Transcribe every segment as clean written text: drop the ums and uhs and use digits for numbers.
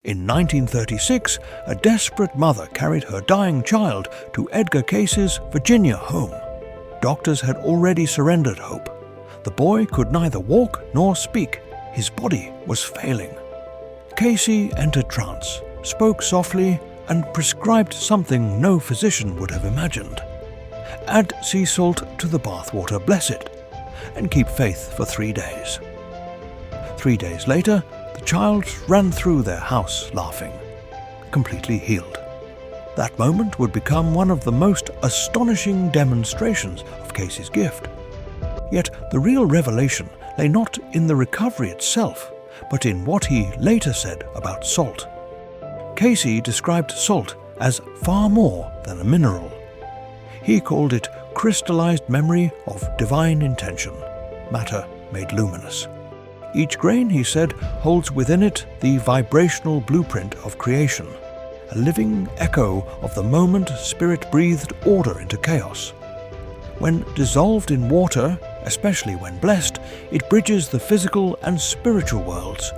In 1936, a desperate mother carried her dying child to Edgar Cayce's Virginia home. Doctors had already surrendered hope. The boy could neither walk nor speak. His body was failing. Cayce entered trance, spoke softly, and prescribed something no physician would have imagined. Add sea salt to the bathwater, bless it, and keep faith for 3 days. 3 days later, the child ran through their house laughing, completely healed. That moment would become one of the most astonishing demonstrations of Cayce's gift. Yet the real revelation lay not in the recovery itself, but in what he later said about salt. Cayce described salt as far more than a mineral. He called it crystallized memory of divine intention, matter made luminous. Each grain, he said, holds within it the vibrational blueprint of creation, a living echo of the moment Spirit breathed order into chaos. When dissolved in water, especially when blessed, it bridges the physical and spiritual worlds,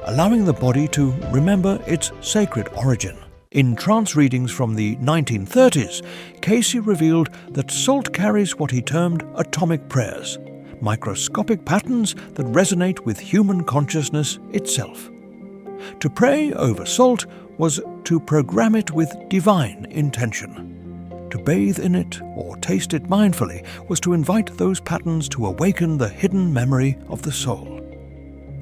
allowing the body to remember its sacred origin. In trance readings from the 1930s, Cayce revealed that salt carries what he termed atomic prayers, microscopic patterns that resonate with human consciousness itself. To pray over salt was to program it with divine intention. To bathe in it or taste it mindfully was to invite those patterns to awaken the hidden memory of the soul.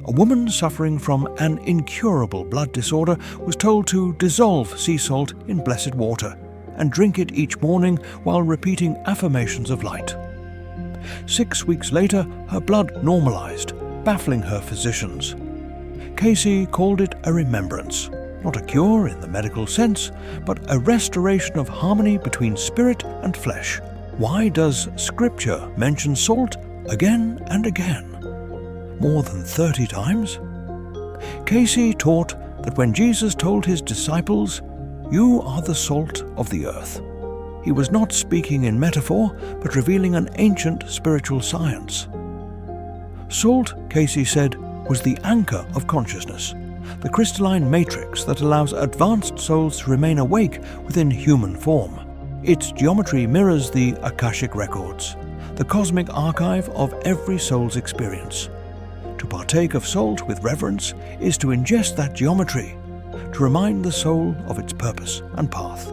A woman suffering from an incurable blood disorder was told to dissolve sea salt in blessed water and drink it each morning while repeating affirmations of light. 6 weeks later, her blood normalized, baffling her physicians. Cayce called it a remembrance, not a cure in the medical sense, but a restoration of harmony between spirit and flesh. Why does Scripture mention salt again and again? More than 30 times? Cayce taught that when Jesus told his disciples, "You are the salt of the earth," he was not speaking in metaphor, but revealing an ancient spiritual science. Salt, Cayce said, was the anchor of consciousness, the crystalline matrix that allows advanced souls to remain awake within human form. Its geometry mirrors the Akashic records, the cosmic archive of every soul's experience. To partake of salt with reverence is to ingest that geometry, to remind the soul of its purpose and path.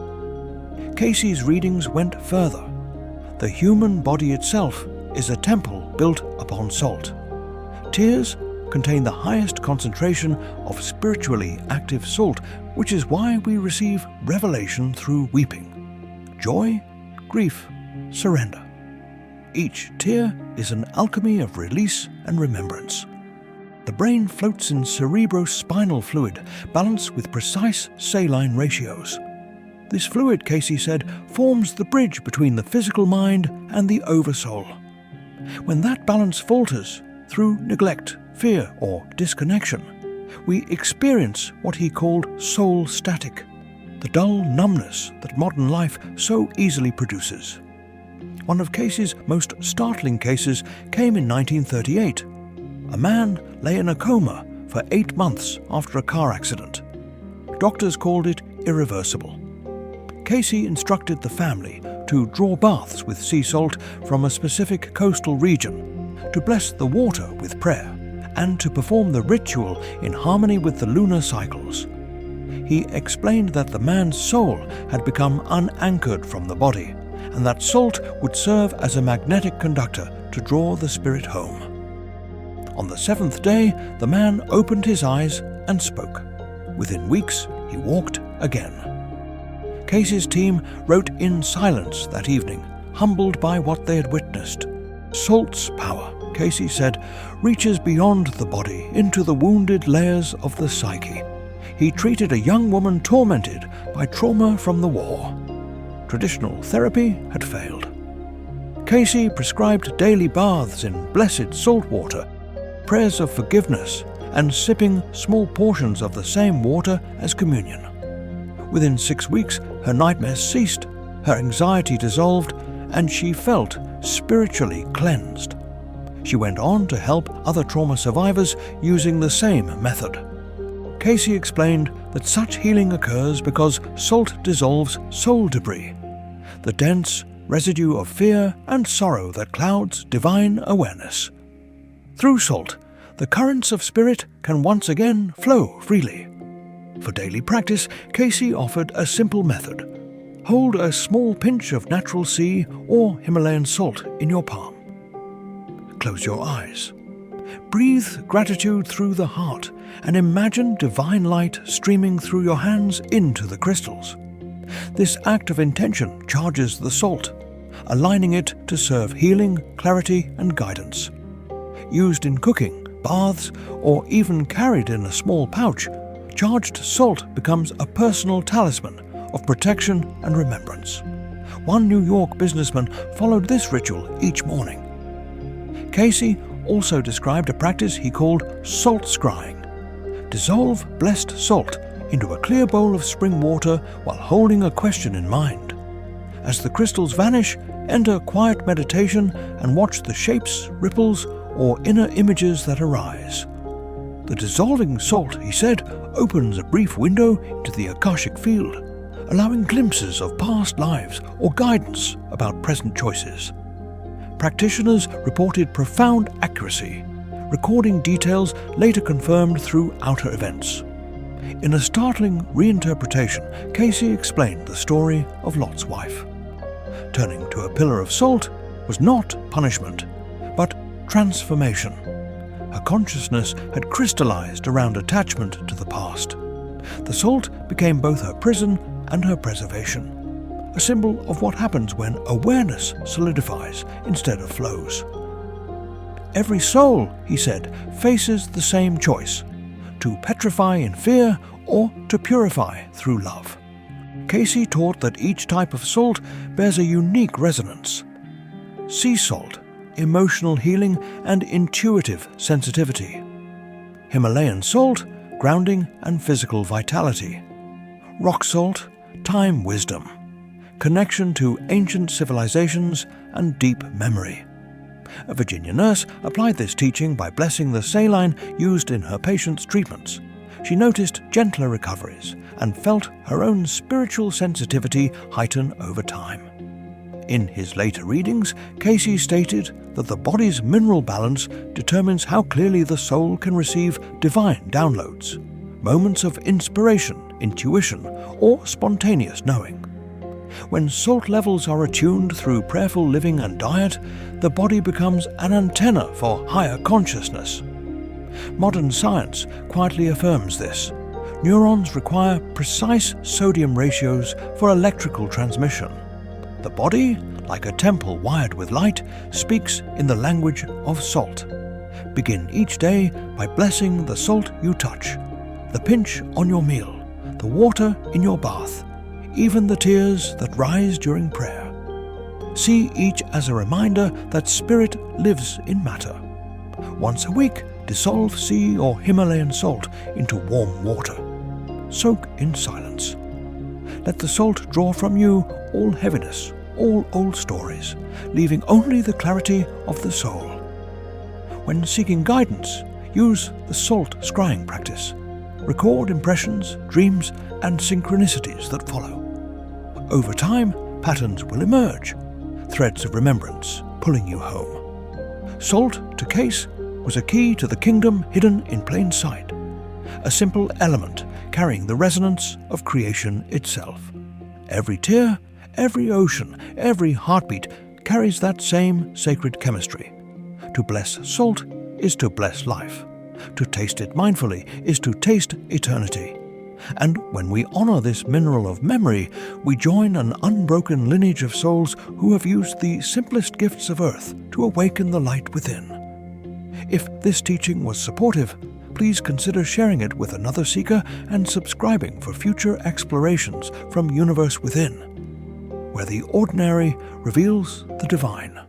Cayce's readings went further. The human body itself is a temple built upon salt. Tears contain the highest concentration of spiritually active salt, which is why we receive revelation through weeping. Joy, grief, surrender. Each tear is an alchemy of release and remembrance. The brain floats in cerebrospinal fluid, balanced with precise saline ratios. This fluid, Cayce said, forms the bridge between the physical mind and the oversoul. When that balance falters through neglect, fear, or disconnection, we experience what he called soul static, the dull numbness that modern life so easily produces. One of Cayce's most startling cases came in 1938. A man lay in a coma for 8 months after a car accident. Doctors called it irreversible. Cayce instructed the family to draw baths with sea salt from a specific coastal region, to bless the water with prayer, and to perform the ritual in harmony with the lunar cycles. He explained that the man's soul had become unanchored from the body, and that salt would serve as a magnetic conductor to draw the spirit home. On the 7th day, the man opened his eyes and spoke. Within weeks, he walked again. Cayce's team wrote in silence that evening, humbled by what they had witnessed. Salt's power, Cayce said, reaches beyond the body into the wounded layers of the psyche. He treated a young woman tormented by trauma from the war. Traditional therapy had failed. Cayce prescribed daily baths in blessed salt water, prayers of forgiveness, and sipping small portions of the same water as communion. Within 6 weeks, her nightmares ceased, her anxiety dissolved, and she felt spiritually cleansed. She went on to help other trauma survivors using the same method. Cayce explained that such healing occurs because salt dissolves soul debris, the dense residue of fear and sorrow that clouds divine awareness. Through salt, the currents of spirit can once again flow freely. For daily practice, Cayce offered a simple method. Hold a small pinch of natural sea or Himalayan salt in your palm. Close your eyes. Breathe gratitude through the heart and imagine divine light streaming through your hands into the crystals. This act of intention charges the salt, aligning it to serve healing, clarity, and guidance. Used in cooking, baths, or even carried in a small pouch, charged salt becomes a personal talisman of protection and remembrance. One New York businessman followed this ritual each morning. Cayce also described a practice he called salt scrying. Dissolve blessed salt into a clear bowl of spring water while holding a question in mind. As the crystals vanish, enter quiet meditation and watch the shapes, ripples, or inner images that arise. The dissolving salt, he said, opens a brief window into the Akashic field, allowing glimpses of past lives or guidance about present choices. Practitioners reported profound accuracy, recording details later confirmed through outer events. In a startling reinterpretation, Cayce explained the story of Lot's wife. Turning to a pillar of salt was not punishment, but transformation. Her consciousness had crystallized around attachment to the past. The salt became both her prison and her preservation, a symbol of what happens when awareness solidifies instead of flows. Every soul, he said, faces the same choice: to petrify in fear or to purify through love. Cayce taught that each type of salt bears a unique resonance. Sea salt, emotional healing and intuitive sensitivity. Himalayan salt, grounding and physical vitality. Rock salt, time wisdom, connection to ancient civilizations and deep memory. A Virginia nurse applied this teaching by blessing the saline used in her patients' treatments. She noticed gentler recoveries and felt her own spiritual sensitivity heighten over time. In his later readings, Cayce stated that the body's mineral balance determines how clearly the soul can receive divine downloads, moments of inspiration, intuition, or spontaneous knowing. When salt levels are attuned through prayerful living and diet, the body becomes an antenna for higher consciousness. Modern science quietly affirms this. Neurons require precise sodium ratios for electrical transmission. The body, like a temple wired with light, speaks in the language of salt. Begin each day by blessing the salt you touch, the pinch on your meal, the water in your bath, even the tears that rise during prayer. See each as a reminder that spirit lives in matter. Once a week, dissolve sea or Himalayan salt into warm water. Soak in silence. Let the salt draw from you all heaviness, all old stories, leaving only the clarity of the soul. When seeking guidance, use the salt scrying practice. Record impressions, dreams, and synchronicities that follow. Over time, patterns will emerge, threads of remembrance pulling you home. Salt, to Cayce, was a key to the kingdom hidden in plain sight, a simple element carrying the resonance of creation itself. Every tear, every ocean, every heartbeat carries that same sacred chemistry. To bless salt is to bless life. To taste it mindfully is to taste eternity. And when we honor this mineral of memory, we join an unbroken lineage of souls who have used the simplest gifts of earth to awaken the light within. If this teaching was supportive, please consider sharing it with another seeker and subscribing for future explorations from Universe Within, where the ordinary reveals the divine.